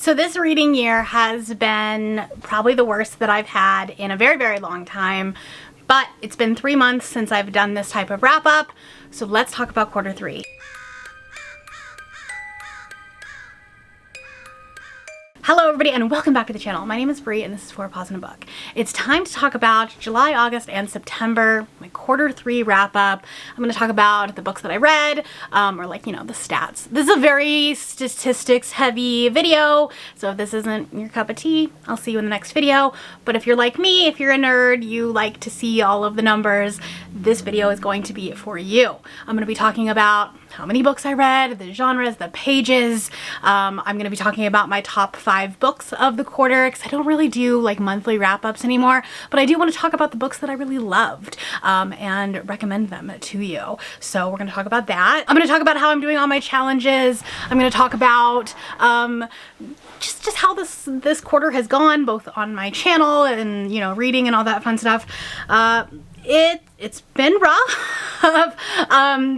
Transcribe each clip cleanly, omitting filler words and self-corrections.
So this reading year has been probably the worst that I've had in a very, very long time, but it's been 3 months since I've done this type of wrap up. So let's talk about quarter three. Hello everybody and welcome back to the channel. My name is Bree and this is For a Pause in a Book. It's time to talk about July, August, and September, my quarter three wrap up. I'm going to talk about the books that I read, or like, you know, the stats. This is a very statistics heavy video, so if this isn't your cup of tea, I'll see you in the next video. But if you're like me, if you're a nerd, you like to see all of the numbers, this video is going to be for you. I'm going to be talking about how many books I read, the genres, the pages. I'm going to be talking about my top 5 books of the quarter because I don't really do like monthly wrap-ups anymore, but I do want to talk about the books that I really loved and recommend them to you. So we're going to talk about that. I'm going to talk about how I'm doing on my challenges. I'm going to talk about just how this quarter has gone, both on my channel and, you know, reading and all that fun stuff. It's been rough.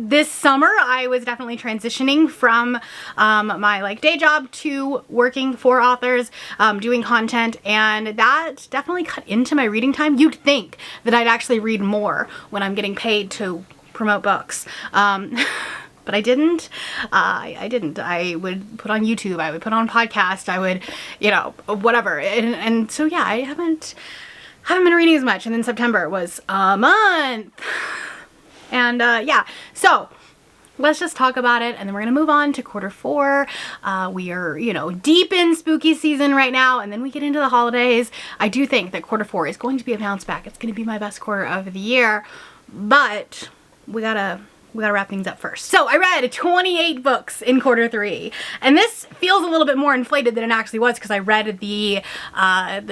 This summer I was definitely transitioning from my like day job to working for authors, doing content, and that definitely cut into my reading time. You'd think that I'd actually read more when I'm getting paid to promote books. But I didn't. I didn't. I would put on YouTube, I would put on podcast, I would, you know, whatever. And so yeah, I haven't been reading as much. And then September was a month. And yeah, so let's just talk about it and then we're gonna move on to quarter four. We are, you know, deep in spooky season right now, and then we get into the holidays. I do think that quarter four is going to be a bounce back. It's gonna be my best quarter of the year, but we gotta wrap things up first. So I read 28 books in quarter three, and this feels a little bit more inflated than it actually was because I read the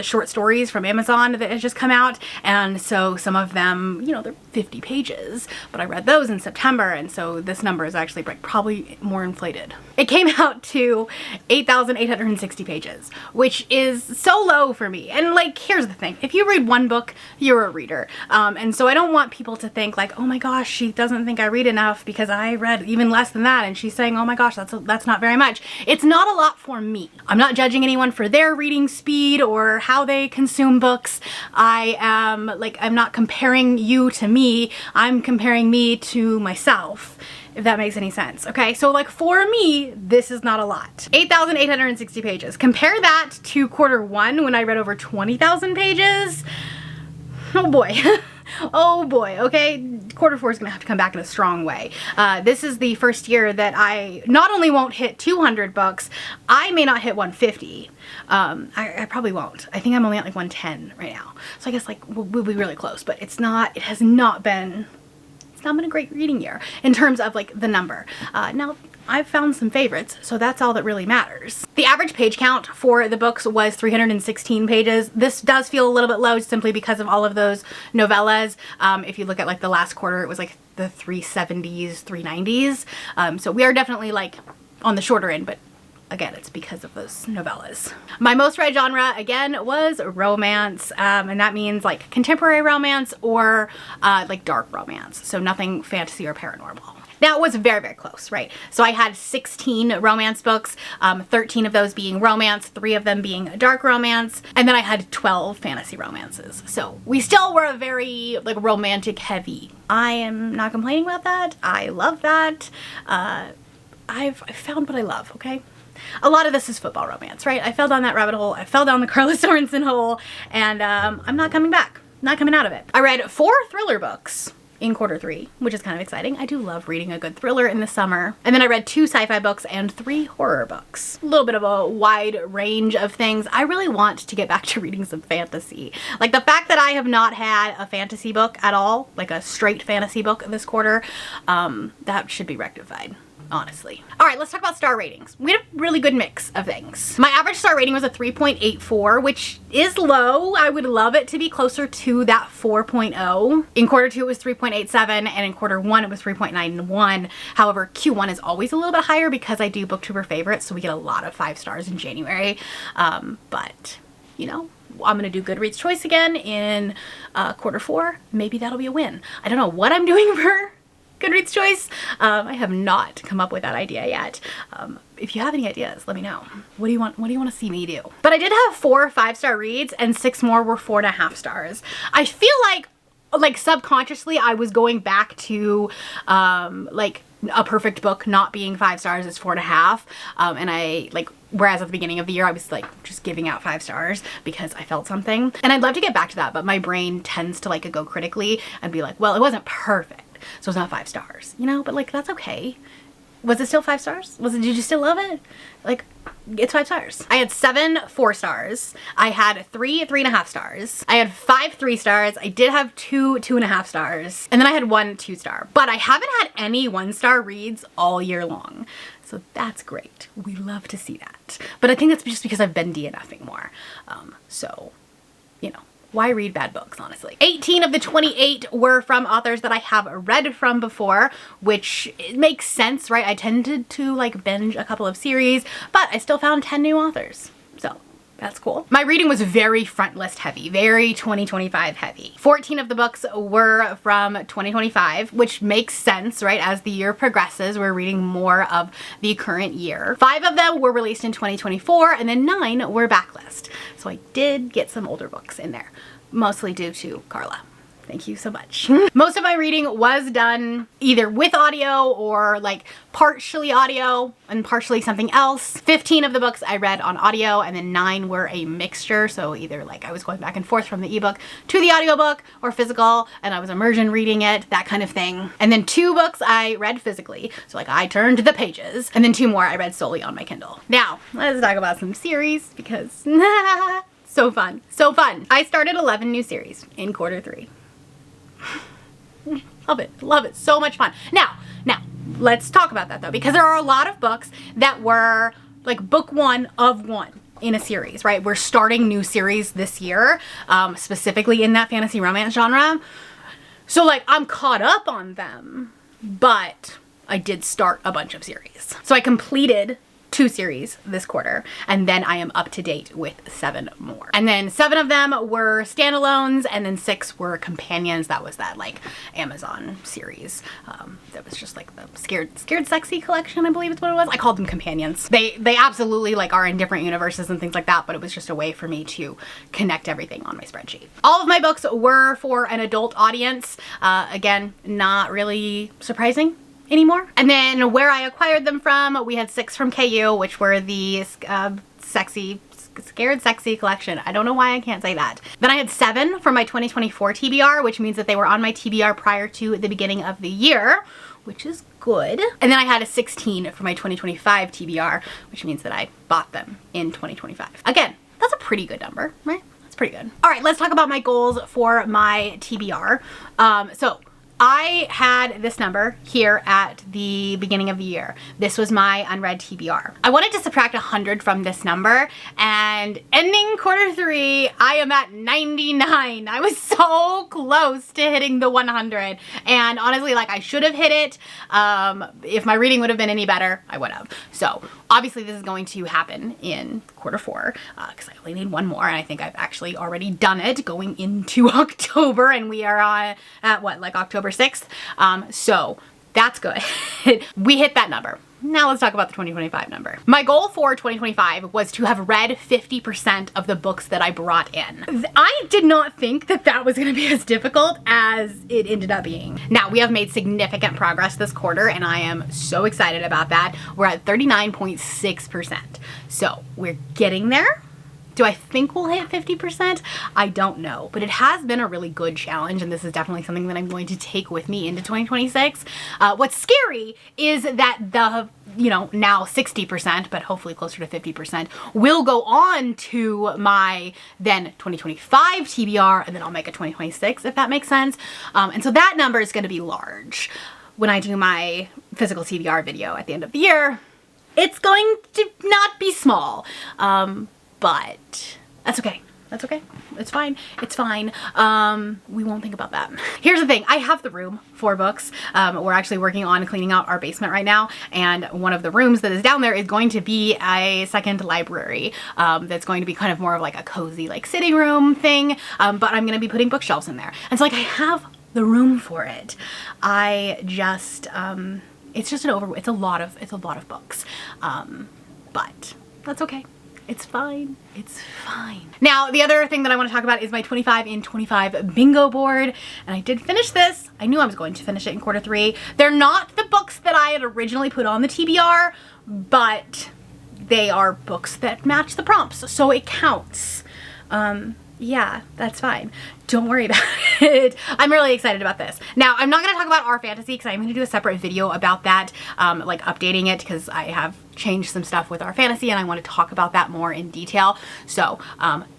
short stories from Amazon that has just come out, and so some of them, you know, they're 50 pages, but I read those in September, and so this number is actually like probably more inflated. It came out to 8,860 pages, which is so low for me. And like, here's the thing, if you read one book, you're a reader, and so I don't want people to think like, oh my gosh, she doesn't think I read enough because I read even less than that, and she's saying, oh my gosh, that's not very much. It's not a lot for me. I'm not judging anyone for their reading speed or how they consume books. I'm not comparing you to me, I'm comparing me to myself, if that makes any sense. Okay, so like for me, this is not a lot. 8,860 pages. Compare that to quarter one when I read over 20,000 pages. Oh boy. Oh boy, okay, quarter four is gonna have to come back in a strong way. This is the first year that I not only won't hit 200 books, I may not hit 150. I probably won't. I think I'm only at like 110 right now. So I guess like we'll be really close, but it has not been a great reading year in terms of like the number. Now, I've found some favorites, so that's all that really matters. The average page count for the books was 316 pages. This does feel a little bit low simply because of all of those novellas. If you look at like the last quarter, it was like the 370s, 390s. So we are definitely like on the shorter end, but again, it's because of those novellas. My most read genre, again, was romance, and that means like contemporary romance or like dark romance, so nothing fantasy or paranormal. Now, it was very, very close, right? So I had 16 romance books, 13 of those being romance, 3 of them being dark romance, and then I had 12 fantasy romances. So we still were a very like romantic heavy. I am not complaining about that. I love that. I've found what I love, okay? A lot of this is football romance, right? I fell down that rabbit hole. I fell down the Carla Sorensen hole, and I'm not coming back. Not coming out of it. I read 4 thriller books in quarter three, which is kind of exciting. I do love reading a good thriller in the summer. And then I read 2 sci-fi books and 3 horror books. A little bit of a wide range of things. I really want to get back to reading some fantasy. Like the fact that I have not had a fantasy book at all, like a straight fantasy book this quarter, that should be rectified, honestly. All right, let's talk about star ratings. We had a really good mix of things. My average star rating was a 3.84, which is low. I would love it to be closer to that 4.0. In quarter two, it was 3.87, and in quarter one, it was 3.91. However, Q1 is always a little bit higher because I do booktuber favorites, so we get a lot of 5 stars in January. But, you know, I'm gonna do Goodreads Choice again in quarter four. Maybe that'll be a win. I don't know what I'm doing for Goodreads choice. I have not come up with that idea yet. If you have any ideas, let me know. What do you want to see me do? But I did have 4 5-star reads and 6 more were 4.5 stars. I feel like subconsciously I was going back to like A Perfect Book not being 5 stars, it's 4.5. And I like, whereas at the beginning of the year I was like just giving out 5 stars because I felt something. And I'd love to get back to that, but my brain tends to like go critically and be like, well, it wasn't perfect, so it's not 5 stars, you know, but like that's okay. Was it still 5 stars? Did you still love it? Like, it's 5 stars. I had 7 4 stars. I had 3 3.5 stars. I had 5 3 stars. I did have 2 2.5 stars. And then I had 1 2 star. But I haven't had any 1-star reads all year long. So that's great. We love to see that. But I think that's just because I've been DNFing more. So, you know. Why read bad books, honestly? 18 of the 28 were from authors that I have read from before, which makes sense, right? I tended to like binge a couple of series, but I still found 10 new authors. So that's cool. My reading was very front list heavy, very 2025 heavy. 14 of the books were from 2025, which makes sense, right? As the year progresses, we're reading more of the current year. 5 of them were released in 2024, and then 9 were backlist. So I did get some older books in there, mostly due to Carla. Thank you so much. Most of my reading was done either with audio or like partially audio and partially something else. 15 of the books I read on audio, and then 9 were a mixture. So either like I was going back and forth from the ebook to the audiobook or physical, and I was immersion reading it, that kind of thing. And then 2 books I read physically. So like I turned the pages, and then 2 more I read solely on my Kindle. Now, let's talk about some series because so fun, so fun. I started 11 new series in quarter 3. Love it, so much fun. Now, let's talk about that though, because there are a lot of books that were like book 1 of 1 in a series, right? We're starting new series this year, specifically in that fantasy romance genre. So like I'm caught up on them, but I did start a bunch of series. So I completed 2 series this quarter, and then I am up to date with 7 more. And then 7 of them were standalones, and then 6 were companions. That was that like Amazon series. That was just like the Scared Sexy collection, I believe is what it was. I called them companions. They absolutely like are in different universes and things like that, but it was just a way for me to connect everything on my spreadsheet. All of my books were for an adult audience. Again, not really surprising anymore. And then where I acquired them from, we had 6 from KU, which were the Scared Sexy collection. I don't know why I can't say that. Then I had 7 for my 2024 TBR, which means that they were on my TBR prior to the beginning of the year, which is good. And then I had a 16 for my 2025 TBR, which means that I bought them in 2025. Again, that's a pretty good number, right? That's pretty good. All right, let's talk about my goals for my TBR. So I had this number here at the beginning of the year. This was my unread TBR. I wanted to subtract 100 from this number, and ending quarter 3, I am at 99. I was so close to hitting the 100, and honestly, like I should have hit it. If my reading would have been any better, I would have. So obviously this is going to happen in quarter 4 because I only need 1 more, and I think I've actually already done it going into October, and we are on at what, like October 6th. So that's good. We hit that number. Now let's talk about the 2025 number. My goal for 2025 was to have read 50% of the books that I brought in. I did not think that that was gonna be as difficult as it ended up being. Now, we have made significant progress this quarter, and I am so excited about that. We're at 39.6%. So we're getting there. Do I think we'll hit 50%? I don't know, but it has been a really good challenge, and this is definitely something that I'm going to take with me into 2026. What's scary is that the, now 60%, but hopefully closer to 50%, will go on to my then 2025 TBR, and then I'll make a 2026, if that makes sense. And so that number is going to be large. When I do my physical TBR video at the end of the year, it's going to not be small. But that's okay. That's okay. It's fine. It's fine. We won't think about that. Here's the thing. I have the room for books. We're actually working on cleaning out our basement right now, and one of the rooms that is down there is going to be a second library. That's going to be kind of more of like a cozy like sitting room thing. But I'm going to be putting bookshelves in there. And so like I have the room for it. I just, it's just it's a lot of books. But that's okay. It's fine. It's fine. Now, the other thing that I want to talk about is my 25 in 25 bingo board. And I did finish this. I knew I was going to finish it in quarter 3. They're not the books that I had originally put on the TBR, but they are books that match the prompts, so it counts. Yeah, that's fine. Don't worry about it. I'm really excited about this. Now, I'm not going to talk about Our Fantasy because I'm going to do a separate video about that, like updating it, because I have changed some stuff with Our Fantasy and I want to talk about that more in detail. So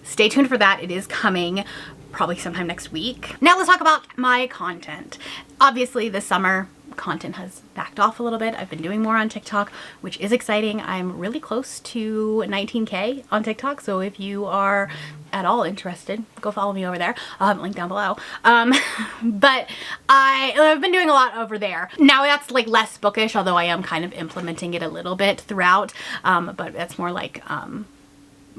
stay tuned for that. It is coming probably sometime next week. Now let's talk about my content. Obviously this summer, content has backed off a little bit. I've been doing more on TikTok, which is exciting. I'm really close to 19K on TikTok, so if you are at all interested, go follow me over there. I'll have a link down below. But I've been doing a lot over there. Now that's like less bookish, although I am kind of implementing it a little bit throughout, but that's more like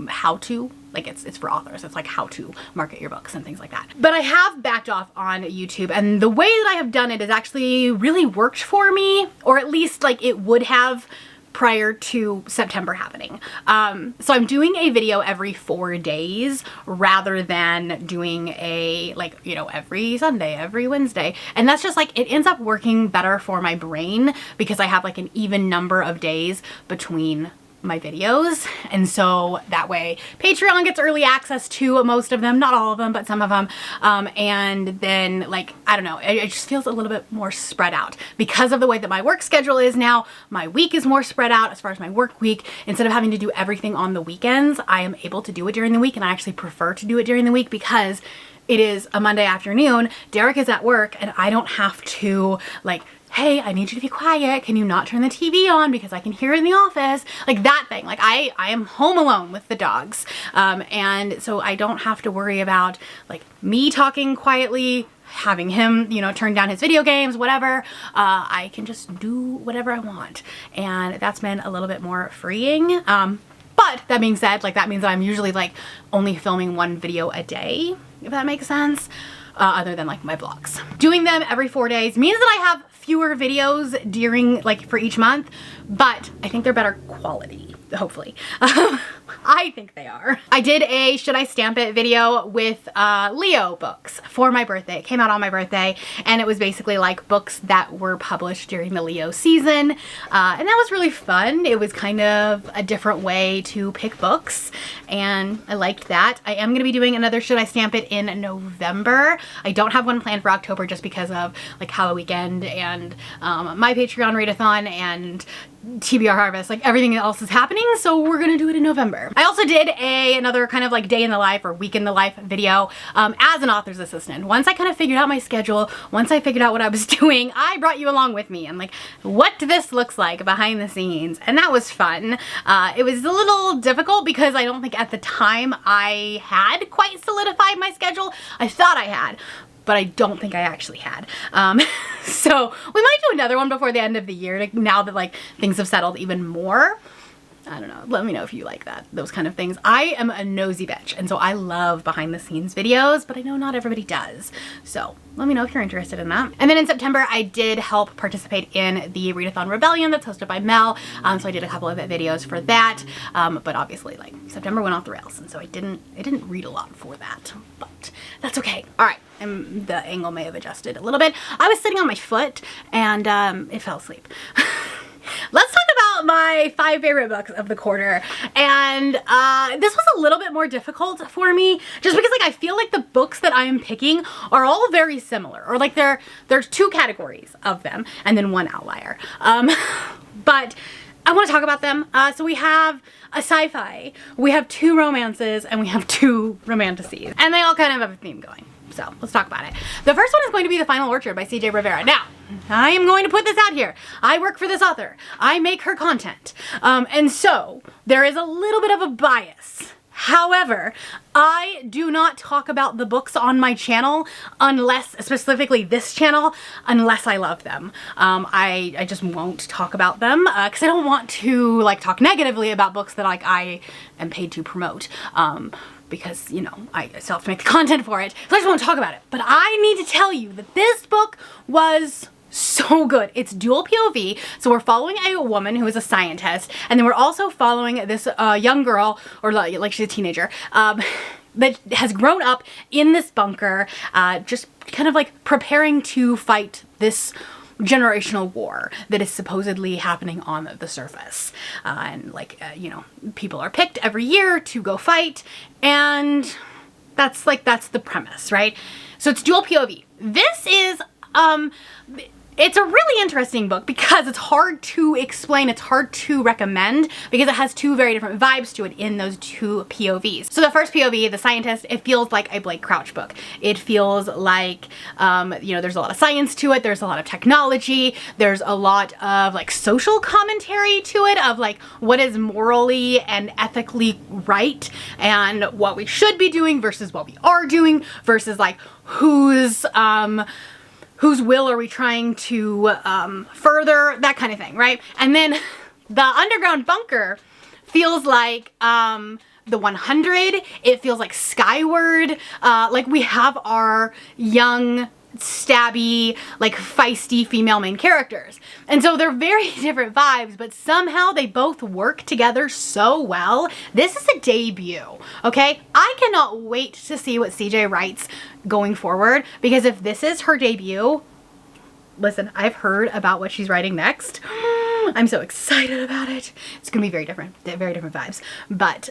how to, like it's for authors. It's like how to market your books and things like that. But I have backed off on YouTube, and the way that I have done it has actually really worked for me, or at least like it would have prior to September happening. So I'm doing a video every 4 days rather than doing a, like, you know, every Sunday, every Wednesday. And that's just like, it ends up working better for my brain because I have like an even number of days between my videos, and so that way Patreon gets early access to most of them, not all of them, but some of them, and then, like, I don't know, it just feels a little bit more spread out because of the way that my work schedule is now. My week is more spread out as far as my work week. Instead of having to do everything on the weekends, I am able to do it during the week, and I actually prefer to do it during the week because it is a Monday afternoon, Derek is at work, and I don't have to, like, hey, I need you to be quiet. Can you not turn the TV on because I can hear it in the office? Like that thing. Like I am home alone with the dogs. And so I don't have to worry about like me talking quietly, having him, you know, turn down his video games, whatever. I can just do whatever I want. And that's been a little bit more freeing. But that being said, like that means that I'm usually like only filming 1 video a day, if that makes sense. Other than like my vlogs. Doing them every 4 days means that I have fewer videos during, like, for each month, but I think they're better quality, hopefully. I think they are. I did a Should I Stamp It video with Leo books for my birthday. It came out on my birthday, and it was basically like books that were published during the Leo season, and that was really fun. It was kind of a different way to pick books, and I liked that. I am going to be doing another Should I Stamp It in November. I don't have one planned for October just because of like Halloween weekend and my Patreon readathon and TBR Harvest, like everything else is happening, so we're gonna do it in November. I also did another kind of like day in the life or week in the life video as an author's assistant. Once I kind of figured out my schedule, once I figured out what I was doing, I brought you along with me and like what this looks like behind the scenes, and that was fun. It was a little difficult because I don't think at the time I had quite solidified my schedule. I thought I had, but I don't think I actually had. So we might do another one before the end of the year now that like things have settled even more. I don't know. Let me know if you like that, those kind of things. I am a nosy bitch, and so I love behind the scenes videos, but I know not everybody does. So let me know if you're interested in that. And then in September, I did help participate in the Readathon Rebellion that's hosted by Mel. So I did a couple of videos for that. But obviously, like, September went off the rails, and so I didn't read a lot for that, but that's okay. All right. And the angle may have adjusted a little bit. I was sitting on my foot and it fell asleep. Let's talk about my 5 favorite books of the quarter. And this was a little bit more difficult for me just because like I feel like the books that I am picking are all very similar, or like there's 2 categories of them and then 1 outlier. But I want to talk about them. So we have a sci-fi, we have 2 romances, and we have 2 romanticies. And they all kind of have a theme going. So let's talk about it. The first one is going to be The Final Orchard by CJ Rivera. Now, I am going to put this out here. I work for this author. I make her content. And so there is a little bit of a bias. However, I do not talk about the books on my channel unless, specifically this channel, unless I love them. I just won't talk about them because I don't want to like talk negatively about books that like I am paid to promote. Because, you know, I still have to make the content for it, so I just won't talk about it. But I need to tell you that this book was so good. It's dual POV, so we're following a woman who is a scientist, and then we're also following this young girl, or like she's a teenager, that has grown up in this bunker, just kind of like preparing to fight this generational war that is supposedly happening on the surface. And like, you know, people are picked every year to go fight, and that's the premise, right? So it's dual POV. This is, it's a really interesting book because it's hard to explain, it's hard to recommend because it has two very different vibes to it in those two POVs. So the first POV, the scientist, it feels like a Blake Crouch book. It feels like, you know, there's a lot of science to it, there's a lot of technology, there's a lot of like social commentary to it of like what is morally and ethically right and what we should be doing versus what we are doing versus like whose will are we trying to further, that kind of thing, right? And then the underground bunker feels like the 100, it feels like Skyward, like we have our young, stabby, like feisty female main characters. And so they're very different vibes, but somehow they both work together so well. This is a debut, okay? I cannot wait to see what CJ writes going forward, because if this is her debut, listen, I've heard about what she's writing next. I'm so excited about it. It's gonna be very different vibes. But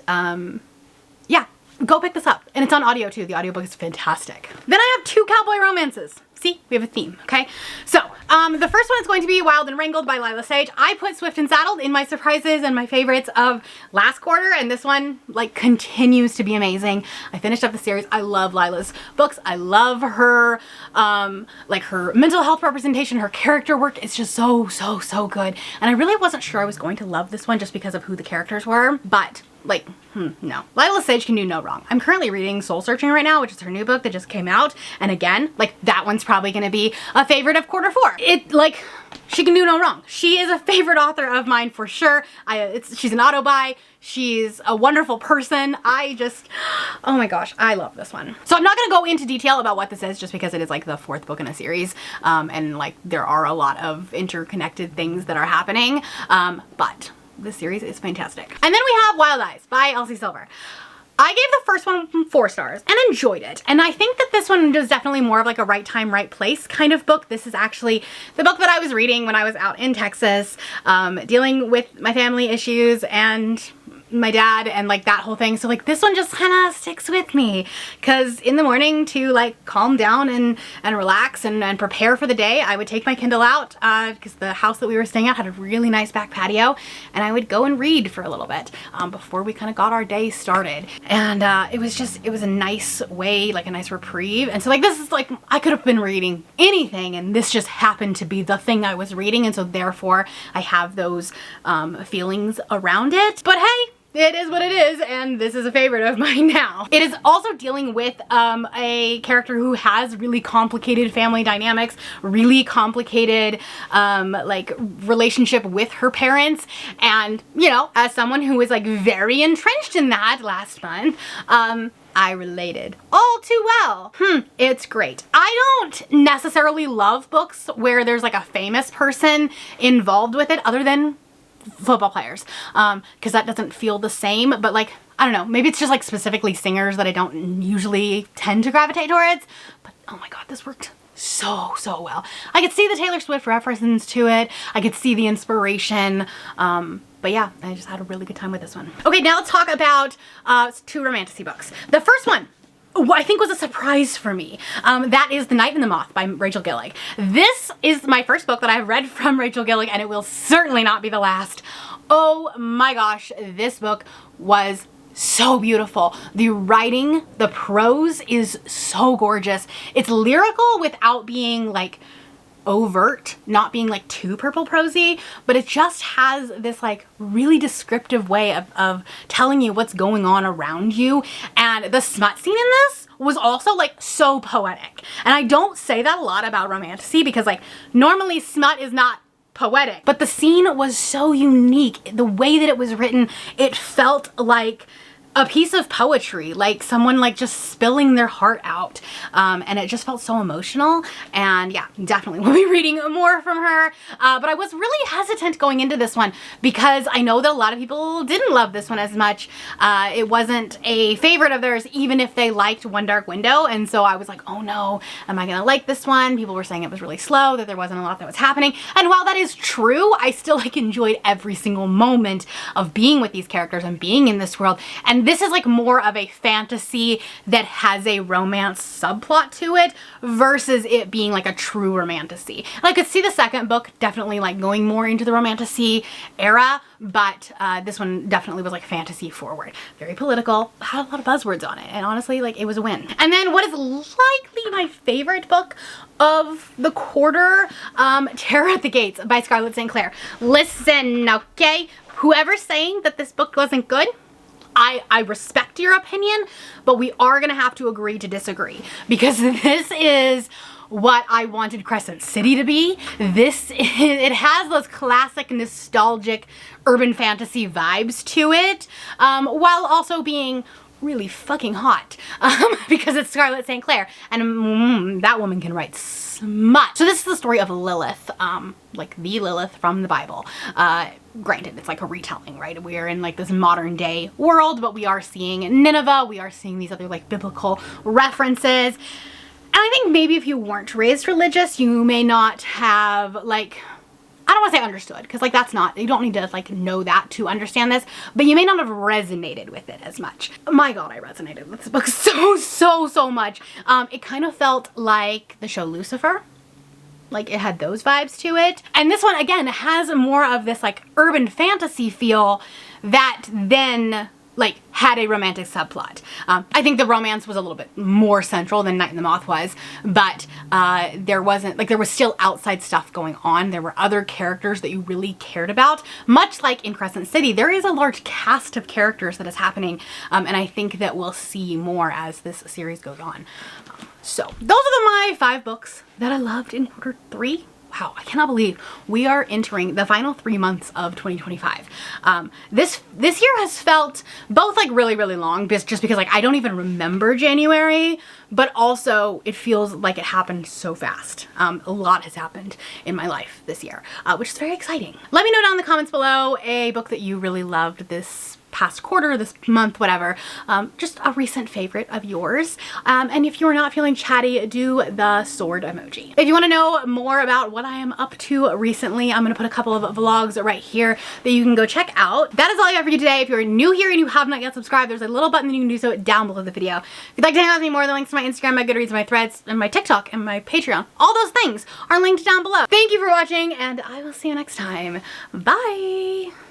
yeah, go pick this up. And it's on audio too. The audiobook is fantastic. Then I have two cowboy romances. See, we have a theme, okay? So, the first one is going to be Wild and Wrangled by Lila Sage. I put Swift and Saddled in my surprises and my favorites of last quarter, and this one, like, continues to be amazing. I finished up the series. I love Lila's books. I love her, like, her mental health representation, her character work is just so good. And I really wasn't sure I was going to love this one just because of who the characters were, but like, no. Lila Sage can do no wrong. I'm currently reading Soul Searching right now, which is her new book that just came out. And again, like, that one's probably gonna be a favorite of quarter four. Like, she can do no wrong. She is a favorite author of mine for sure. She's an auto buy. She's a wonderful person. Oh my gosh, I love this one. So I'm not gonna go into detail about what this is just because it is like the fourth book in a series. And like, there are a lot of interconnected things that are happening. But this series is fantastic. And then we have Wild Eyes by Elsie Silver. I gave the first one 4 stars and enjoyed it. And I think that this one is definitely more of like a right time, right place kind of book. This is actually the book that I was reading when I was out in Texas, dealing with my family issues and my dad and like that whole thing. So like this one just kind of sticks with me because in the morning to like calm down and relax and prepare for the day, I would take my Kindle out because the house that we were staying at had a really nice back patio, and I would go and read for a little bit before we kind of got our day started. And it was a nice way, like a nice reprieve. And so like this is like, I could have been reading anything and this just happened to be the thing I was reading, and so therefore I have those feelings around it. But hey, it is what it is, and this is a favorite of mine now. It is also dealing with a character who has really complicated family dynamics, really complicated like relationship with her parents, and you know, as someone who was like very entrenched in that last month, I related all too well. It's great. I don't necessarily love books where there's like a famous person involved with it other than football players, because that doesn't feel the same. But like, I don't know, maybe it's just like specifically singers that I don't usually tend to gravitate towards. But oh my god, this worked so well. I could see the Taylor Swift references to it, I could see the inspiration, but yeah, I just had a really good time with this one. Okay, now let's talk about 2 romantasy books. The first one, I think was a surprise for me. That is The Night and the Moth by Rachel Gillig. This is my first book that I've read from Rachel Gillig, and it will certainly not be the last. Oh my gosh, this book was so beautiful. The writing, the prose is so gorgeous. It's lyrical without being like overt, not being like too purple prosy, but it just has this like really descriptive way of telling you what's going on around you. And the smut scene in this was also like so poetic. And I don't say that a lot about romantasy because like normally smut is not poetic, but the scene was so unique. The way that it was written, it felt like a piece of poetry, like someone like just spilling their heart out, and it just felt so emotional. And yeah, definitely will be reading more from her, but I was really hesitant going into this one because I know that a lot of people didn't love this one as much. It wasn't a favorite of theirs even if they liked One Dark Window, and so I was like, oh no, am I gonna like this one? People were saying it was really slow, that there wasn't a lot that was happening, and while that is true, I still like enjoyed every single moment of being with these characters and being in this world. And this is like more of a fantasy that has a romance subplot to it versus it being like a true romantasy. And I could see the second book definitely like going more into the romantasy era, but this one definitely was like fantasy forward. Very political, had a lot of buzzwords on it, and honestly like it was a win. And then what is likely my favorite book of the quarter, Terror at the Gates by Scarlett St. Clair. Listen, okay, whoever's saying that this book wasn't good, I respect your opinion, but we are gonna have to agree to disagree because this is what I wanted Crescent City to be. It has those classic nostalgic urban fantasy vibes to it, while also being really fucking hot, because it's Scarlett St. Clair, and that woman can write smut. So this is the story of Lilith, like the Lilith from the Bible. Granted, it's like a retelling, right? We're in like this modern day world, but we are seeing Nineveh, we are seeing these other like biblical references. And I think maybe if you weren't raised religious, you may not have like, I don't want to say understood, because like that's not, you don't need to like know that to understand this, but you may not have resonated with it as much. My God, I resonated with this book so much. It kind of felt like the show Lucifer. Like it had those vibes to it. And this one again has more of this like urban fantasy feel that then like had a romantic subplot. I think the romance was a little bit more central than Night in the Moth was, but there was still outside stuff going on. There were other characters that you really cared about. Much like in Crescent City, there is a large cast of characters that is happening, and I think that we'll see more as this series goes on. So those are my 5 books that I loved in quarter 3. Wow, I cannot believe we are entering the final 3 months of 2025. This year has felt both like really long, just because like I don't even remember January, but also it feels like it happened so fast. A lot has happened in my life this year, which is very exciting. Let me know down in the comments below a book that you really loved this past quarter, this month, whatever, just a recent favorite of yours. And if you're not feeling chatty, do the sword emoji. If you want to know more about what I am up to recently, I'm going to put a couple of vlogs right here that you can go check out. That is all I have for you today. If you're new here and you have not yet subscribed, there's a little button that you can do so down below the video. If you'd like to hang out with me more, the links to my Instagram, my Goodreads, my Threads, and my TikTok, and my Patreon, all those things are linked down below. Thank you for watching, and I will see you next time. Bye!